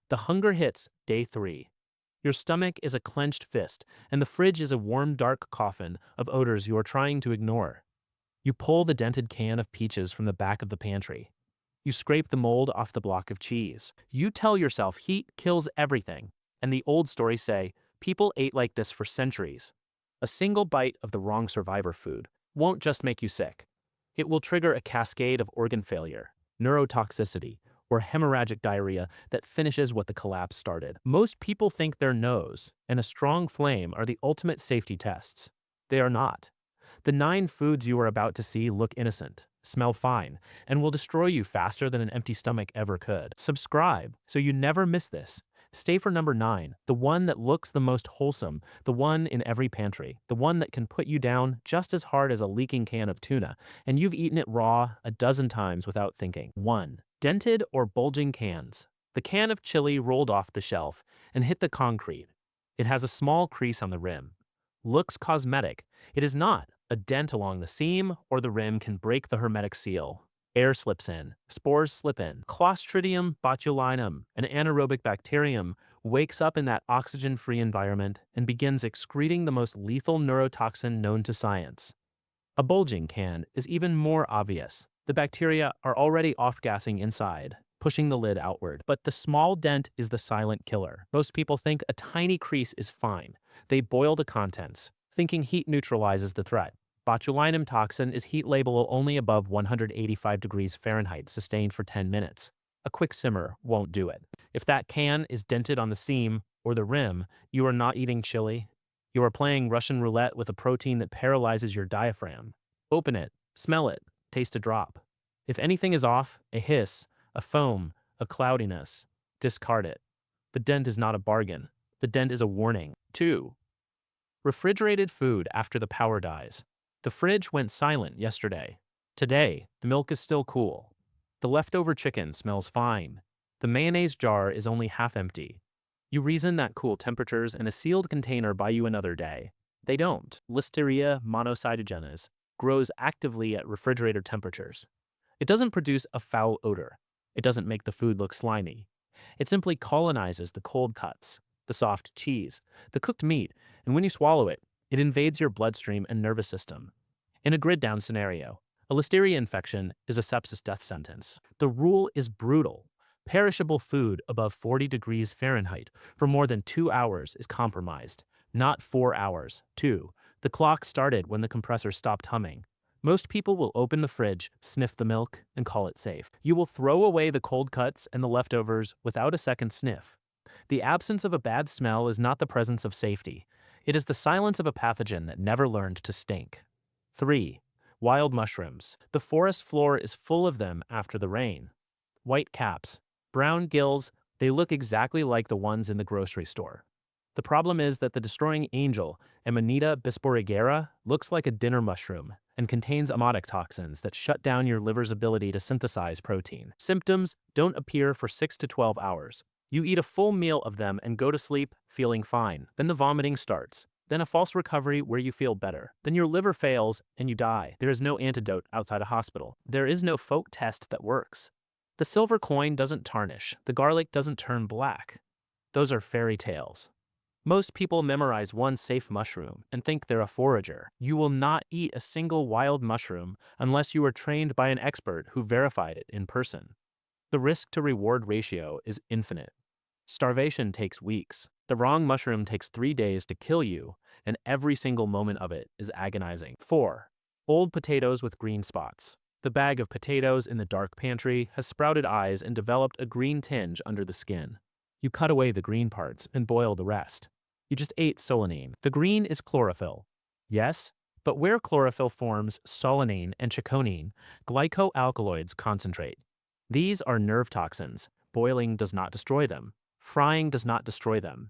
The hunger hits day 3. Your stomach is a clenched fist, and the fridge is a warm, dark coffin of odors you are trying to ignore. You pull the dented can of peaches from the back of the pantry. You scrape the mold off the block of cheese. You tell yourself heat kills everything, and the old stories say people ate like this for centuries. A single bite of the wrong survivor food won't just make you sick. It will trigger a cascade of organ failure, neurotoxicity, or hemorrhagic diarrhea that finishes what the collapse started. Most people think their nose and a strong flame are the ultimate safety tests. They are not. The 9 foods you are about to see look innocent, smell fine, and will destroy you faster than an empty stomach ever could. Subscribe so you never miss this. Stay for number 9, the one that looks the most wholesome, the one in every pantry, the one that can put you down just as hard as a leaking can of tuna, and you've eaten it raw a dozen times without thinking. 1. Dented or bulging cans. The can of chili rolled off the shelf and hit the concrete. It has a small crease on the rim. Looks cosmetic. It is not. A dent along the seam or the rim can break the hermetic seal. Air slips in, spores slip in. Clostridium botulinum, an anaerobic bacterium, wakes up in that oxygen-free environment and begins excreting the most lethal neurotoxin known to science. A bulging can is even more obvious. The bacteria are already off-gassing inside, pushing the lid outward. But the small dent is the silent killer. Most people think a tiny crease is fine. They boil the contents, thinking heat neutralizes the threat. Botulinum toxin is heat labelable only above 185 degrees Fahrenheit, sustained for 10 minutes. A quick simmer won't do it. If that can is dented on the seam or the rim, you are not eating chili. You are playing Russian roulette with a protein that paralyzes your diaphragm. Open it, smell it, taste a drop. If anything is off, a hiss, a foam, a cloudiness, discard it. The dent is not a bargain. The dent is a warning. 2. Refrigerated food after the power dies. The fridge went silent yesterday. Today, the milk is still cool. The leftover chicken smells fine. The mayonnaise jar is only half empty. You reason that cool temperatures and a sealed container buy you another day. They don't. Listeria monocytogenes grows actively at refrigerator temperatures. It doesn't produce a foul odor. It doesn't make the food look slimy. It simply colonizes the cold cuts, the soft cheese, the cooked meat, and when you swallow it, it invades your bloodstream and nervous system. In a grid-down scenario, a listeria infection is a sepsis death sentence. The rule is brutal. Perishable food above 40 degrees Fahrenheit for more than 2 hours is compromised, not 4 hours. 2. The clock started when the compressor stopped humming. Most people will open the fridge, sniff the milk, and call it safe. You will throw away the cold cuts and the leftovers without a second sniff. The absence of a bad smell is not the presence of safety. It is the silence of a pathogen that never learned to stink. 3. Wild mushrooms. The forest floor is full of them after the rain. White caps, brown gills, they look exactly like the ones in the grocery store. The problem is that the destroying angel, Amanita bisborigera, looks like a dinner mushroom and contains emetic toxins that shut down your liver's ability to synthesize protein. Symptoms don't appear for 6 to 12 hours. You eat a full meal of them and go to sleep feeling fine. Then the vomiting starts. Then a false recovery where you feel better. Then your liver fails and you die. There is no antidote outside a hospital. There is no folk test that works. The silver coin doesn't tarnish. The garlic doesn't turn black. Those are fairy tales. Most people memorize one safe mushroom and think they're a forager. You will not eat a single wild mushroom unless you are trained by an expert who verified it in person. The risk-to-reward ratio is infinite. Starvation takes weeks. The wrong mushroom takes 3 days to kill you, and every single moment of it is agonizing. 4. Old potatoes with green spots. The bag of potatoes in the dark pantry has sprouted eyes and developed a green tinge under the skin. You cut away the green parts and boil the rest. You just ate solanine. The green is chlorophyll. Yes, but where chlorophyll forms solanine and chiconine, glycoalkaloids concentrate. These are nerve toxins. Boiling does not destroy them. Frying does not destroy them.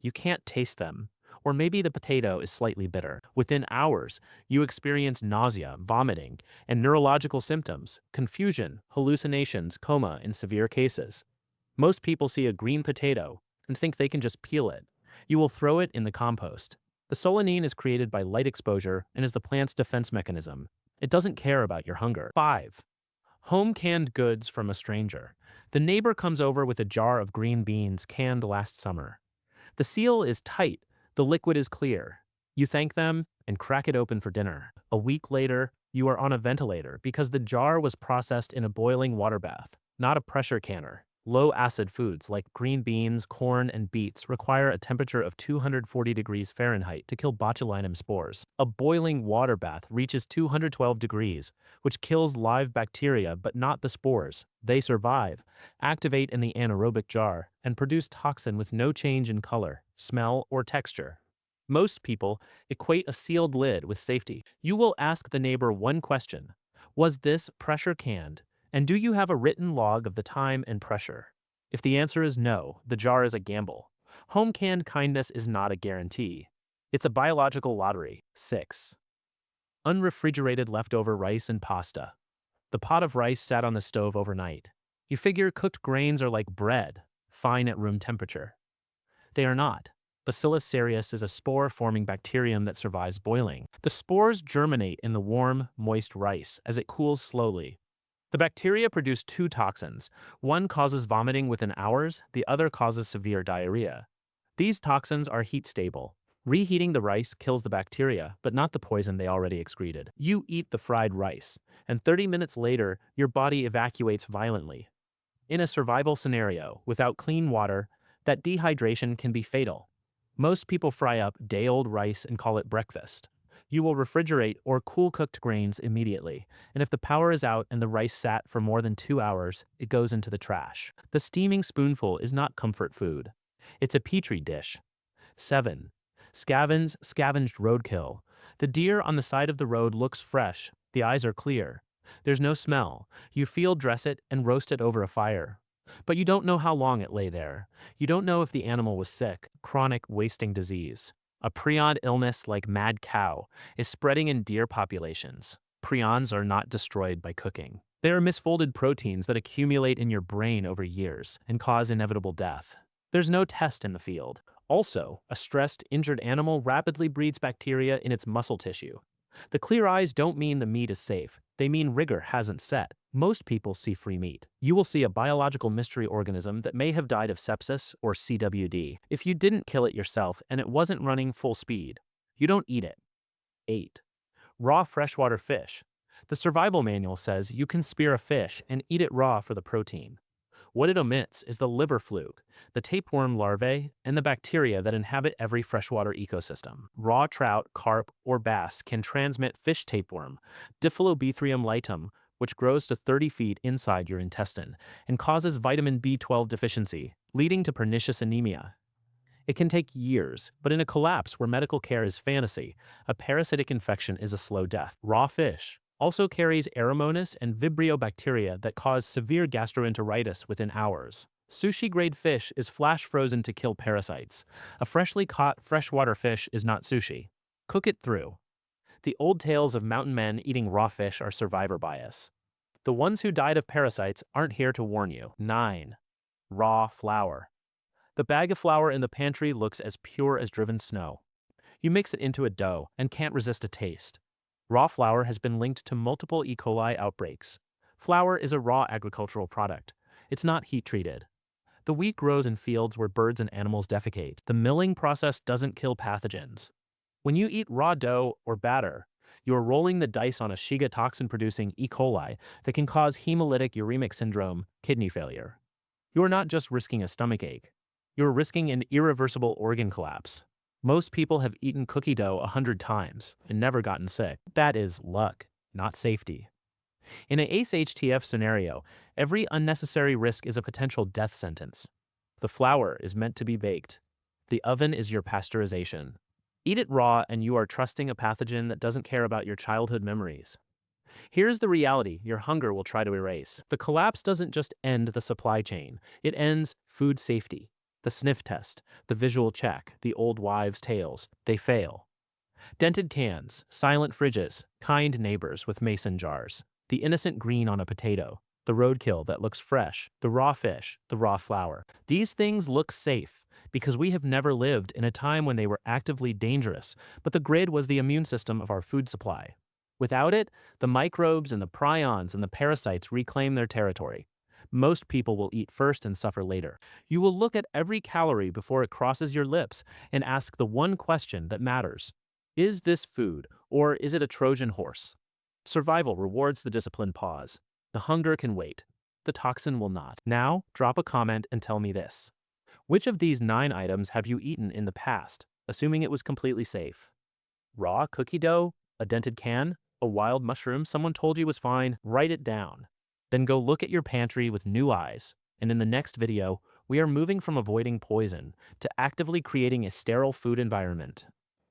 You can't taste them. Or maybe the potato is slightly bitter. Within hours, you experience nausea, vomiting, and neurological symptoms, confusion, hallucinations, coma in severe cases. Most people see a green potato and think they can just peel it. You will throw it in the compost. The solanine is created by light exposure and is the plant's defense mechanism. It doesn't care about your hunger. 5. Home canned goods from a stranger. The neighbor comes over with a jar of green beans canned last summer. The seal is tight, the liquid is clear. You thank them and crack it open for dinner. A week later, you are on a ventilator because the jar was processed in a boiling water bath, not a pressure canner. Low-acid foods like green beans, corn, and beets require a temperature of 240 degrees Fahrenheit to kill botulinum spores. A boiling water bath reaches 212 degrees, which kills live bacteria but not the spores. They survive, activate in the anaerobic jar, and produce toxin with no change in color, smell, or texture. Most people equate a sealed lid with safety. You will ask the neighbor one question: was this pressure canned? And do you have a written log of the time and pressure? If the answer is no, the jar is a gamble. Home canned kindness is not a guarantee. It's a biological lottery. 6. Unrefrigerated leftover rice and pasta. The pot of rice sat on the stove overnight. You figure cooked grains are like bread, fine at room temperature. They are not. Bacillus cereus is a spore-forming bacterium that survives boiling. The spores germinate in the warm, moist rice as it cools slowly. The bacteria produce two toxins. One causes vomiting within hours, the other causes severe diarrhea. These toxins are heat-stable. Reheating the rice kills the bacteria, but not the poison they already excreted. You eat the fried rice, and 30 minutes later, your body evacuates violently. In a survival scenario, without clean water, that dehydration can be fatal. Most people fry up day-old rice and call it breakfast. You will refrigerate or cool cooked grains immediately, and if the power is out and the rice sat for more than 2 hours, it goes into the trash. The steaming spoonful is not comfort food. It's a petri dish. 7. Scavenged roadkill. The deer on the side of the road looks fresh, the eyes are clear. There's no smell. You field dress it and roast it over a fire. But you don't know how long it lay there. You don't know if the animal was sick. Chronic wasting disease. A prion illness like mad cow is spreading in deer populations. Prions are not destroyed by cooking. They are misfolded proteins that accumulate in your brain over years and cause inevitable death. There's no test in the field. Also, a stressed, injured animal rapidly breeds bacteria in its muscle tissue. The clear eyes don't mean the meat is safe. They mean rigor hasn't set. Most people see free meat. You will see a biological mystery organism that may have died of sepsis or CWD. If you didn't kill it yourself and it wasn't running full speed, you don't eat it. 8. Raw freshwater fish. The survival manual says you can spear a fish and eat it raw for the protein. What it omits is the liver fluke, the tapeworm larvae, and the bacteria that inhabit every freshwater ecosystem. Raw trout, carp, or bass can transmit fish tapeworm, Diphyllobothrium litum, which grows to 30 feet inside your intestine and causes vitamin B12 deficiency, leading to pernicious anemia. It can take years, but in a collapse where medical care is fantasy, a parasitic infection is a slow death. Raw fish also carries Aeromonas and Vibrio bacteria that cause severe gastroenteritis within hours. Sushi-grade fish is flash frozen to kill parasites. A freshly caught freshwater fish is not sushi. Cook it through. The old tales of mountain men eating raw fish are survivor bias. The ones who died of parasites aren't here to warn you. 9. Raw flour. The bag of flour in the pantry looks as pure as driven snow. You mix it into a dough and can't resist a taste. Raw flour has been linked to multiple E. coli outbreaks. Flour is a raw agricultural product. It's not heat-treated. The wheat grows in fields where birds and animals defecate. The milling process doesn't kill pathogens. When you eat raw dough or batter, you are rolling the dice on a Shiga toxin-producing E. coli that can cause hemolytic uremic syndrome, kidney failure. You are not just risking a stomachache. You are risking an irreversible organ collapse. Most people have eaten cookie dough 100 times and never gotten sick. That is luck, not safety. In a SHTF scenario, every unnecessary risk is a potential death sentence. The flour is meant to be baked. The oven is your pasteurization. Eat it raw and you are trusting a pathogen that doesn't care about your childhood memories. Here's the reality your hunger will try to erase. The collapse doesn't just end the supply chain, it ends food safety. The sniff test, the visual check, the old wives' tales, they fail. Dented cans, silent fridges, kind neighbors with mason jars, the innocent green on a potato, the roadkill that looks fresh, the raw fish, the raw flour. These things look safe because we have never lived in a time when they were actively dangerous, but the grid was the immune system of our food supply. Without it, the microbes and the prions and the parasites reclaim their territory. Most people will eat first and suffer later. You will look at every calorie before it crosses your lips and ask the one question that matters. Is this food, or is it a Trojan horse? Survival rewards the disciplined pause. The hunger can wait. The toxin will not. Now, drop a comment and tell me this. Which of these 9 items have you eaten in the past, assuming it was completely safe? Raw cookie dough? A dented can? A wild mushroom someone told you was fine? Write it down. Then go look at your pantry with new eyes. And in the next video, we are moving from avoiding poison to actively creating a sterile food environment.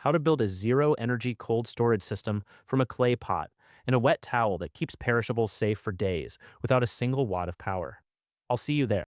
How to build a zero-energy cold storage system from a clay pot and a wet towel that keeps perishables safe for days without a single watt of power. I'll see you there.